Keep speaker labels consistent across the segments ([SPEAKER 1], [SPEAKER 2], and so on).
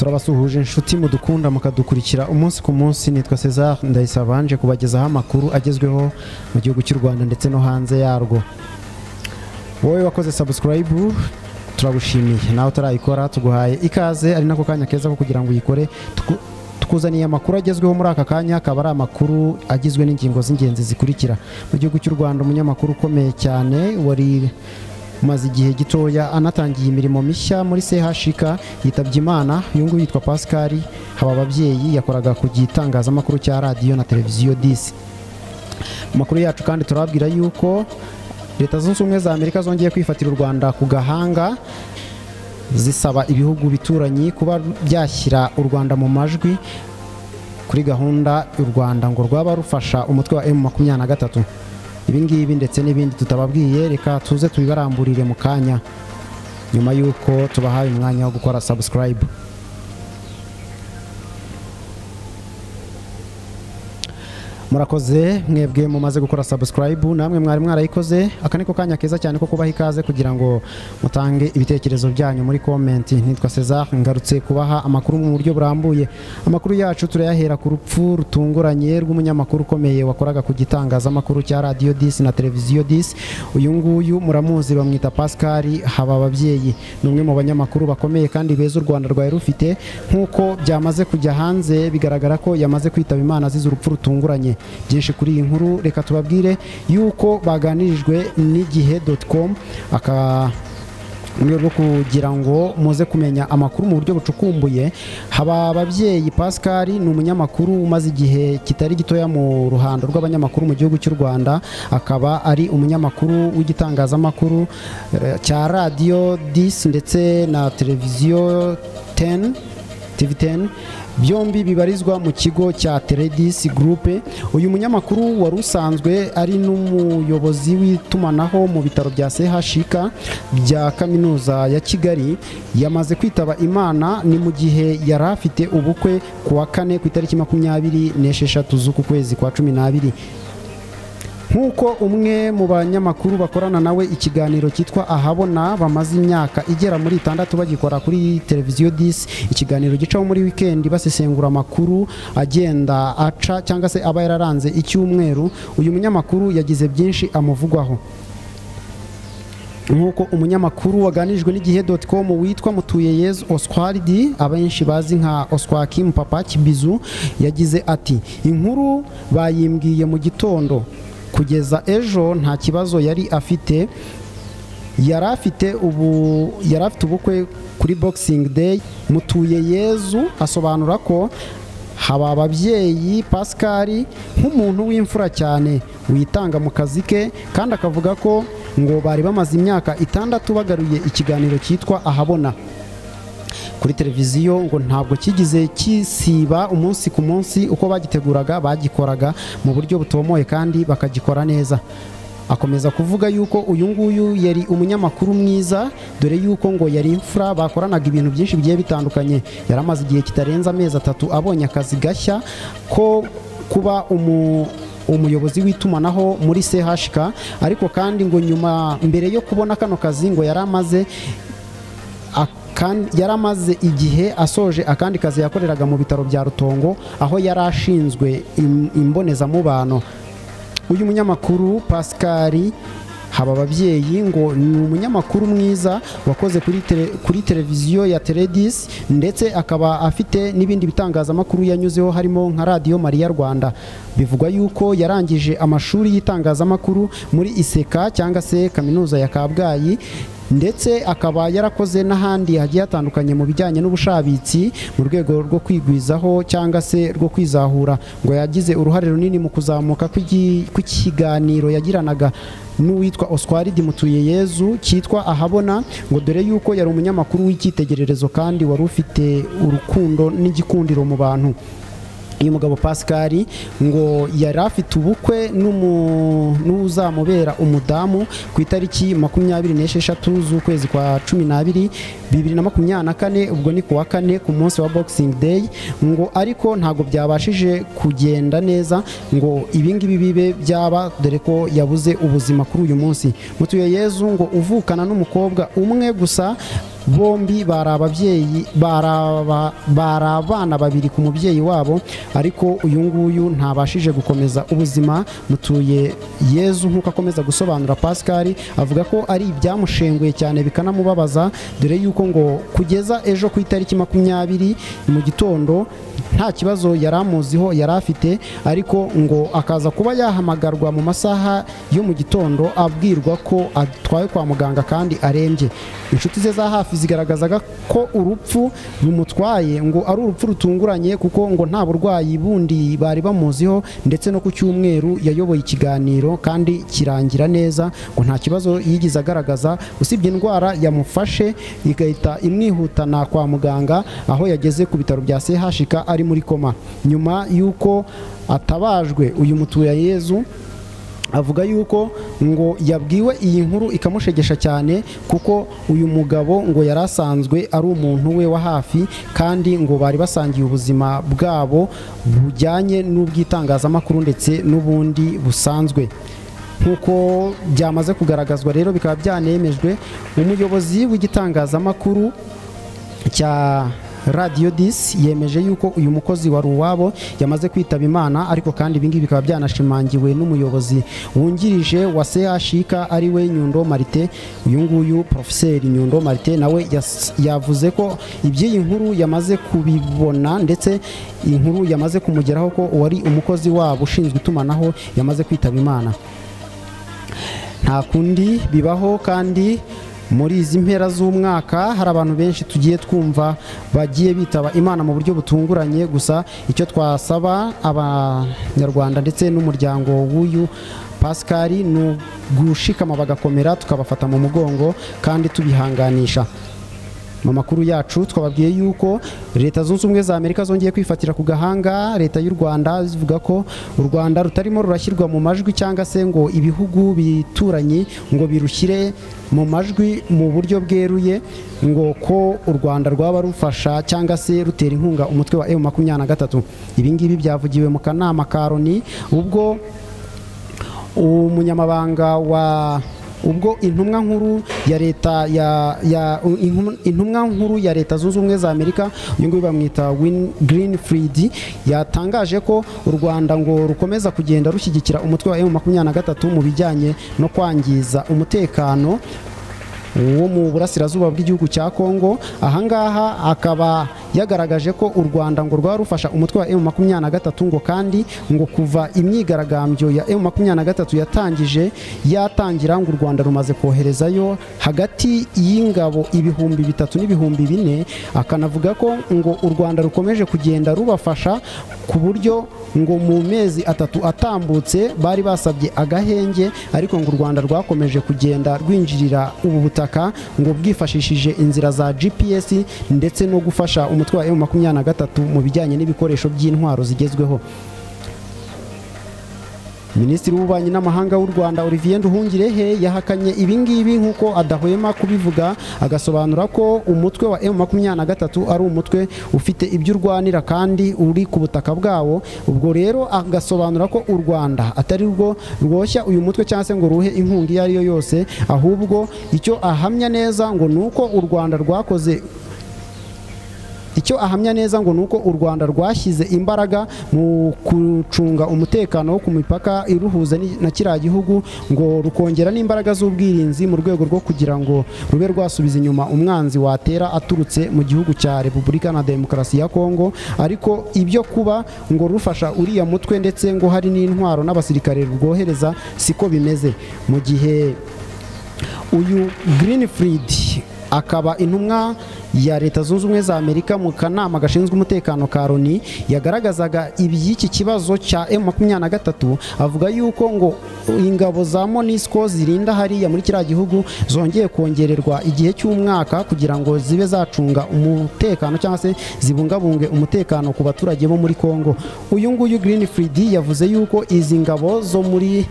[SPEAKER 1] turabasuhuje inshuti mudukunda mukadukurikira umunsi ku munsi. Nitwa Cesar Ndayisabanje kubagezaho amakuru agezweho mu gihugu cy'u Rwanda ndetse no hanze yarwo. Wowe wakoze subscribe turagushimiye, nawe utarayikora tuguhaye ikaze, ari nako kanya keza ko kugira ngo uyikore. Tukuzaniye amakuru agezweho muri aka kanya, akaba ari amakuru agizwe n'ingingo z'ingenzi zikurikira. Mu gihugu cy'u Rwanda umunyamakuru ukomeye cyane wari umaze igihe gitoya anatangiye imirimo mishya muri CHK yitabye Imana. Uyu nguyu yitwa Pascal Habababyeyi, yakoraga ku gitangazamakuru cya radio na televiziyo 10. Mu makuru yacu kandi turababwira yuko Leta Zunze Ubumwe za Amerika zongeye kwifatira u Rwanda ku gahanga, zisaba ibihugu bituranyi kuba byashyira u Rwanda mu majwi kuri gahunda y'u Rwanda ngo rwaba rufasha umutwe wa M23. Ibingibi ndetse n'ibindi tutababwiye, reka tuze tubibaramburire mu kanya nyuma yuko tubahaye umwanya wo gukora subscribe. Murakoze mwebwe mumaze gukora subscribe, namwe mwari mwarayikoze. Aka niko kanya keza cyane ko kubaha ikaze kugira ngo mutange ibitekerezo byanyu muri comment. Nitwa Cesar, ngarutse kubaha amakuru mu buryo burambuye. Amakuru yacu turayahera ku rupfu rutunguranye rw'umunyamakuru ukomeye wakoraga ku gitangazamakuru cya radio 10 na televiziyo 10. Uyu nguyu muramuzi, bamwita Pascal Habababyeyi. Ni umwe mu banyamakuru bakomeye kandi beza u Rwanda rwaye rufite. Nkuko byamaze kujya hanze, bigaragara ko yamaze kwitaba Imana azize urupfu rutunguranye. Byinshi kuri iyi nkuru reka tubabwire yuko baganirijwe n'igihe.com, rwo kugira ngo muze kumenya amakuru mu buryo bucukumbuye. Habababyeyi Pascal ni umunyamakuru umaze igihe kitari gitoya mu ruhando rw'abanyamakuru mu gihugu cy'u Rwanda. Akaba ari umunyamakuru w'igitangazamakuru cya radio 10 ndetse na televiziyo 10 TV10, byombi bibarizwa mu kigo cya Teledis Group. Uyu munyamakuru wari usanzwe ari n'umuyobozi w'itumanaho mu bitaro bya CHK bya Kaminuza ya Kigali, yamaze kwitaba Imana. Ni mu gihe yari afite ubukwe ku wa kane ku itariki 26 z'uku kwezi kwa 12. Nkuko umwe mu banyamakuru bakorana nawe ikiganiro cyitwa Ahabona bamaze imyaka igera muri 6 bagikora kuri televiziyo 10, ikiganiro gicaho muri weekend basesengura amakuru agenda aca cyangwa se aba yararanze icyumweru. Uyu munyamakuru yagize byinshi amuvugwaho. Nkuko umunyamakuru waganijwe n'igihe.com witwa Mutuyeyezu Oswald, abenshi bazi nka Oswakim Papa Kibizu, yagize ati: inkuru bayimbwiye mu gitondo, kugeza ejo nta kibazo yari afite. Yari afite ubukwe kuri Boxing Day. Mutuyeyezu asobanura ko Habababyeyi Pascal nk'umuntu w'imfura cyane witanga mu kazi ke, kandi akavuga ko ngo bari bamaze imyaka 6 bagaruye ikiganiro cyitwa Ahabona kuri televiziyo, ngo ntabwo kigize kisiba umunsi ku munsi. Uko bagiteguraga bagikoraga mu buryo butomoye kandi bakagikora neza. Akomeza kuvuga yuko uyu nguyu yari umunyamakuru mwiza, dore yuko ngo yari imfura, bakoranaga ibintu byinshi bigiye bitandukanye. Yaramaze igihe kitarenza amezi 3 abonye akazi gashya ko kuba umuyobozi w'itumanaho muri CHK, ariko kandi ngo nyuma mbere yo kubona kano kazi ngo yaramaze igihe asoje akandi kazi yakoreraga mu bitaro bya Rutongo, aho yari ashinzwe imbonezamubano. Uyu munyamakuru Pascal Habababyeyi ngo ni umunyamakuru mwiza wakoze kuri televiziyo ya Teledis, ndetse akaba afite n'ibindi bitangazamakuru yanyuzeho harimo nka Radio Maria Rwanda. Bivugwa yuko yarangije amashuri y'itangazamakuru muri Iseka cyangwa se Kaminuza ya Kabgayi, ndetse akaba yarakoze n'ahandi hagiye hatandukanye mu bijyanye n'ubushabitsi mu rwego rwo kwigwizaho cyangwa se rwo kwizahura. Ngo yagize uruhare runini mu kuzamuka kw'ikiganiro yagiranaga n'uwitwa Oswald Mutuyeyezu cyitwa Ahabona, ngo dore yuko yari umunyamakuru w'icyitegererezo kandi wari ufite urukundo n'igikundiro mu bantu. Uyu mugabo Pascal ngo yari afite ubukwe n'uzamubera umudamu ku itariki 26 z'ukwezi kwa 12 2024. Ubwo ni ku wa kane ku munsi wa Boxing Day. Ngo ariko ntago byabashije kugenda neza ngo ibingibi bibe byaba, dore ko yabuze ubuzima kuri uyu munsi. Mutuyeyezu ngo uvukana n'umukobwa umwe gusa bombi bari ababyeyi bari abana babiri ku mubyeyi wabo, ariko uyu nguyu ntabashije gukomeza ubuzima. Mutuye Yezu nk'uko akomeza gusobanura Pascal, avuga ko ari ibyamushenguye cyane bikanamubabaza, dore yuko ngo kugeza ejo ku itariki 20 mu gitondo nta kibazo yari amuziho yari afite, ariko ngo akaza kuba yahamagarwa mu masaha yo mu gitondo abwirwa ko atwaye kwa muganga kandi arembye. Inshuti ze za hafi zigaragazaga ko urupfu rumutwaye ngo ari urupfu rutunguranye, kuko ngo nta burwayi bundi bari bamuziho, ndetse no ku cyumweru yayoboye ikiganiro kandi kirangira neza, ngo nta kibazo yigize agaragaza, usibye indwara yamufashe igahita imwihutana kwa muganga, aho yageze ku bitaro bya CHK ari muri koma. Nyuma y'uko atabajwe, uyu Mutuyeyezu avuga yuko ngo yabwiwe iyi nkuru ikamushegesha cyane, kuko uyu mugabo ngo yari asanzwe ari umuntu we wa hafi, kandi ngo bari basangiye ubuzima bwabo bujyanye n'ubwitangazamakuru ndetse n'ubundi busanzwe. Nk'uko byamaze kugaragazwa rero, bikaba byanemejwe, umuyobozi w'igitangazamakuru cya Radio 10 yemeje yuko uyu mukozi wari uwabo yamaze kwitaba Imana, ariko kandi ibingibi bikaba byanashimangiwe n'umuyobozi wungirije wa CHK ari we Nyundo Marite. Uyu nguyu Professeur Nyundo Marite nawe yavuze ko iby'iyi nkuru yamaze kubibona, ndetse inkuru yamaze kumugeraho ko wari umukozi wabo ushinzwe itumanaho yamaze kwitaba Imana. Nta kundi bibaho, kandi muri izi mpera z'umwaka hari abantu benshi tugiye twumva bagiye bitaba Imana mu buryo butunguranye. Gusa icyo twasaba abanyarwanda ndetse n'umuryango w'uyu Pascal ni gushikama bagakomera, tukabafata mu mugongo kandi tubihanganisha. Mu makuru yacu twababwiye yuko Leta Zunze Ubumwe za Amerika zongeye kwifatira ku gahanga Leta y'u Rwanda, zivuga ko u Rwanda rutarimo rurashyirwa mu majwi, cyangwa se ngo ibihugu bituranye ngo birushyire mu majwi mu buryo bweruye, ngo ko u Rwanda rwaba rufasha cyangwa se rutera inkunga umutwe wa M23. Ibi ngibi byavugiwe mu kanama ka Loni, ubwo umunyamabanga ubwo intumwa nkuru ya Leta Zunze Ubumwe za Amerika, uyu nguyu bamwita Greenfield, yatangaje ko u Rwanda ngo rukomeza kugenda rushyigikira umutwe wa M23 mu bijyanye no kwangiza umutekano wo mu burasirazuba bw'igihugu cya Kongo. Ahangaha akaba yagaragaje ko u Rwanda ngo rwa rufasha umutwe wa M23, ngo kandi ngo kuva imyigaragambyo ya M23 yatangira ngo u Rwanda rumaze koherezayo hagati y'ingabo 3,000 n'ibihumbi 4. Akanavuga ko ngo u Rwanda rukomeje kugenda rubafasha, ku buryo ngo mu mezi 3 atambutse bari basabye agahenge, ariko ngo u Rwanda rwakomeje kugenda rwinjirira ubu butaka ngo bwifashishije inzira za GPS ndetse no gufasha umutwe wa M23 mu bijyanye n'ibikoresho by'intwaro zigezweho. Minisitiri w'Ububanyi n'Amahanga w'u Rwanda Olivier Nduhungirehe yahakanye ibingibi nk'uko adahwema kubivuga, agasobanura ko umutwe wa M23 ari umutwe ufite ibyo urwanira kandi uri ku butaka bwawo. Ubwo rero agasobanura ko u Rwanda atari rwo rwoshya uyu mutwe cyangwa se ngo ruhe inkunga iyo ari yo yose, ahubwo icyo ahamya neza ngo nuko u Rwanda u Rwanda rwashyize imbaraga mu gucunga umutekano wo ku mipaka iruhuza na kiriya gihugu, ngo rukongera n'imbaraga z'ubwirinzi mu rwego rwo kugira ngo rube rwasubiza inyuma umwanzi watera aturutse mu gihugu cya Repubulika na Demokarasi ya Kongo. Ariko ibyo kuba ngo rufasha uriya mutwe ndetse ngo hari n'intwaro n'abasirikare rwohereza siko bimeze. Mu gihe uyu Greenfield akaba intumwa ya Leta Zunze Ubumwe za Amerika mu kanama gashinzwe umutekano ka Loni, yagaragazaga iby'iki kibazo cya M23, avuga yuko ngo ingabo za MONUSCO zirinda hariya muri kiriya gihugu zongeye kongererwa igihe cy'umwaka kugira ngo zibe zacunga umutekano cyangwa se zibungabunge umutekano ku baturage bo muri Kongo. Uyu nguyu Greenfield yavuze yuko izi ngabo zo muri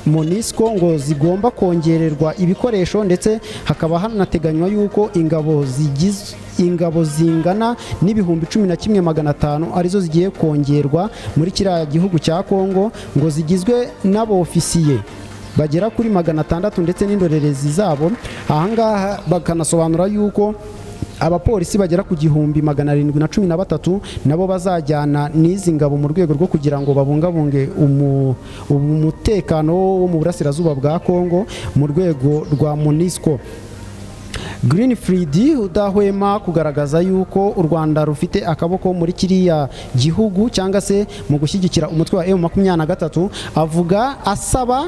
[SPEAKER 1] MONUSCO ngo zigomba kongererwa ibikoresho, ndetse hakaba hanateganywa yuko ingabo zingana n'ibihumbi 11,500 arizo zigiye kongerwa muri kiriya gihugu cya Kongo, ngo zigizwe n'abofisiye bagera kuri 600 ndetse n'indorerezi zabo. Ahangaha bakanasobanura yuko abapolisi bagera ku 1713 nabo bazajyana n'izi ngabo mu rwego rwo kugira ngo babungabunge umutekano wo mu burasirazuba bwa Kongo mu rwego rwa MONUSCO. Greenfield udahwema kugaragaza yuko u Rwanda rufite akaboko muri kiriya gihugu cyangwa se mu gushyigikira umutwe wa M23, avuga asaba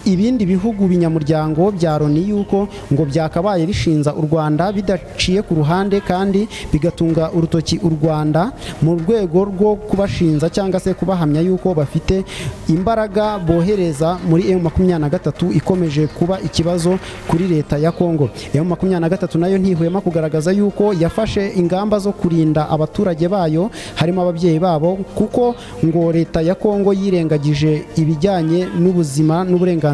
[SPEAKER 1] ibindi bihugu binyamuryango bya Loni yuko ngo byakabaye bishinza u Rwanda bidaciye ku ruhande kandi bigatunga urutoki u Rwanda mu rwego rwo kubashinza cyangwa se kubahamya yuko bafite imbaraga bohereza muri M23 ikomeje kuba ikibazo kuri leta ya Kongo. M23 nayo ntihwema kugaragaza yuko yafashe ingamba zo kurinda abaturage bayo harimo ababyeyi babo, kuko ngo leta ya Kongo yirengagije ibijyanye n'ubuzima n'uburenganzira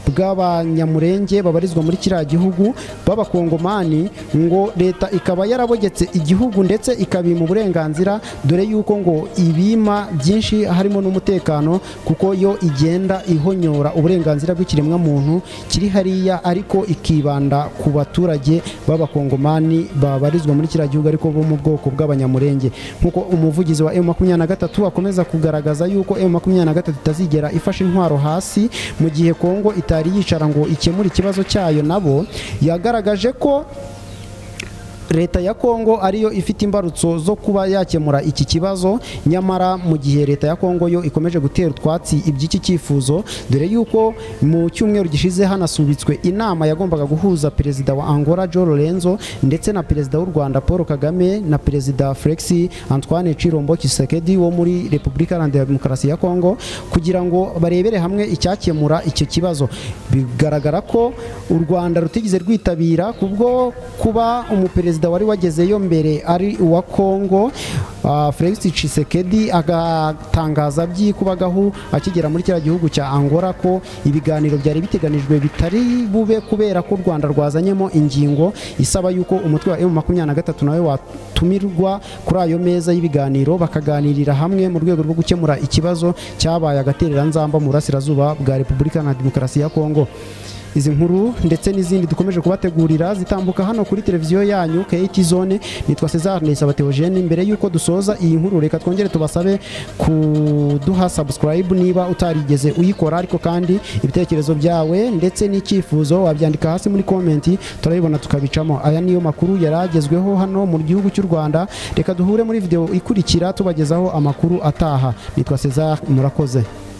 [SPEAKER 1] bw'abanyamurenge babarizwa muri kiriya gihugu b'abakongomani, ngo leta ikaba yarabogetse igihugu ndetse ikabima uburenganzira, dore yuko ngo ibima byinshi harimo n'umutekano, kuko yo igenda ihonyora uburenganzira bw'ikiremwa muntu kiri hariya, ariko ikibanda ku baturage b'abakongomani babarizwa muri kiriya gihugu ariko bo mu bwoko bw'abanyamurenge. Nkuko umuvugizi wa M23 akomeza kugaragaza yuko M23 itazigera ifashe intwaro hasi mu gihe Kongo itari yicara ngo ikemure ikibazo cyayo, nabo yagaragaje ko leta ya Kongo ariyo ifite imbarutso zo kuba yakemura iki kibazo, nyamara mu gihe leta ya Kongo yo ikomeje gutera utwatsi iby'iki cyifuzo, dore yuko mu cyumweru gishize hanasubitswe inama yagombaga guhuza perezida wa Angola João Lourenço ndetse na perezida w'u Rwanda Paul Kagame na perezida Felix Antoine Tshilombo Tshisekedi wo muri Repubulika Iharanira Demokarasi ya Kongo, kugira ngo barebere hamwe icyakemura icyo kibazo. Bigaragara ko u Rwanda rutigeze rwitabira kubwo kuba umuperezida wari wagezeyo mbere ari uwa Kongo, Felix Tshisekedi agatangaza byikubagaho akigera muri kiriya gihugu cya Angola ko ibiganiro byari biteganijwe bitari bube, kubera ko u Rwanda rwazanyemo ingingo isaba yuko umutwe wa M23 nawe watumirwa kuri ayo meza y'ibiganiro bakaganirira hamwe mu rwego rwo gukemura ikibazo cyabaye agatereranzamba mu burasirazuba bwa Repubulika Iharanira Demokarasi ya Kongo. Izi nkuru ndetse n'izindi dukomeje kubategurira zitambuka hano kuri televiziyo yanyu KT Zone. Nitwa Cesar Ndayisaba Theogene. Mbere yuko dusoza iyi nkuru, reka twongere tubasabe kuduha subscribe niba utarigeze uyikora, ariko kandi ibitekerezo byawe ndetse n'icyifuzo wabyandika hasi muri comment, turabibona tukabicamo. Aya niyo makuru yaragezweho hano mu gihugu cy'u Rwanda. Reka duhure muri video ikurikira tubagezaho amakuru ataha. Nitwa Cesar, murakoze.